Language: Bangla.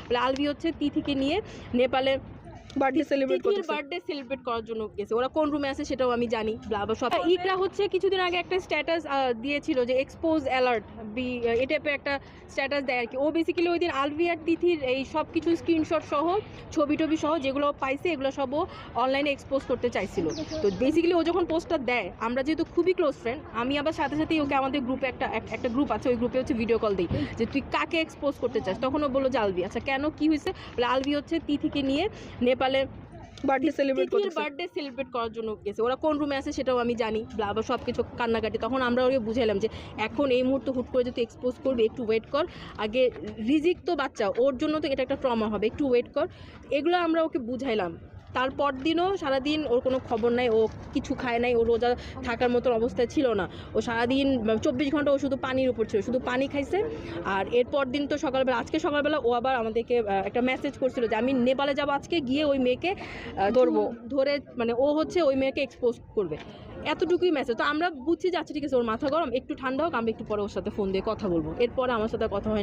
বলে আলভি হচ্ছে তিথিকে নিয়ে নেপালে বার্থডে সেলিব্রেট করার জন্য গেছে। ওরা কোন রুমে আছে সেটাও আমি জানি। সব ইকরা হচ্ছে কিছুদিন আগে একটা স্ট্যাটাস দিয়েছিল যে এক্সপোজ অ্যালার্ট এই টাইপের একটা স্ট্যাটাস দেয় আর কি। ও বেসিক্যালি ওই দিন আলভি আর তিথির এই সব কিছু স্ক্রিনশট সহ ছবি টবি সহ যেগুলো পাইছে এগুলো সব ও অনলাইনে এক্সপোজ করতে চাইছিল। তো বেসিক্যালি ও যখন পোস্টটা দেয়, আমরা যেহেতু খুবই ক্লোজ ফ্রেন্ড, আমি আবার সাথে সাথেই ওকে আমাদের গ্রুপে একটা গ্রুপ আছে, ওই গ্রুপে হচ্ছে ভিডিও কল দিই যে তুই কাকে এক্সপোজ করতে চাস। তখন ও বললো যে আলভি। আচ্ছা কেন, কি হয়েছে? বলে আলভি হচ্ছে তিথিকে নিয়ে নেপালে বার্থডে সেলিব্রেট করার জন্য গেছে। ওরা কোন রুমে আছে সেটাও আমি জানি। সব কিছু কান্নাকাটি। তখন আমরা ওকে বুঝাইলাম যে এখন এই মুহূর্তে হুট করে যদি এক্সপোজ করবে, একটু ওয়েট কর। আগে রিজিক তো বাচ্চা, ওর জন্য তো এটা একটা ট্রমা হবে, একটু ওয়েট কর। এগুলো আমরা ওকে বুঝাইলাম। তারপর দিনও সারাদিন ওর কোনো খবর নাই, ও কিছু খায় নাই, ও রোজা থাকার মতো অবস্থায় ছিল না। ও সারাদিন 24 ঘন্টা ও শুধু পানির উপর ছিল, শুধু পানি খাইছে। আর এরপর দিন তো সকালবেলা, আজকে সকালবেলা ও আবার আমাদেরকে একটা মেসেজ করছিল যে আমি নেপালে যাবো, আজকে গিয়ে ওই মেয়েকে ধরে মানে ও হচ্ছে ওই মেয়েকে এক্সপোজ করবে, এতটুকুই মেসেজ। তো আমরা বুঝছি যে আচ্ছা ঠিক আছে, ওর মাথা গরম, একটু ঠান্ডা হোক, আমরা একটু পরে ওর সাথে ফোন দিয়ে কথা বলবো। এরপরে আমার সাথে কথা হয় না।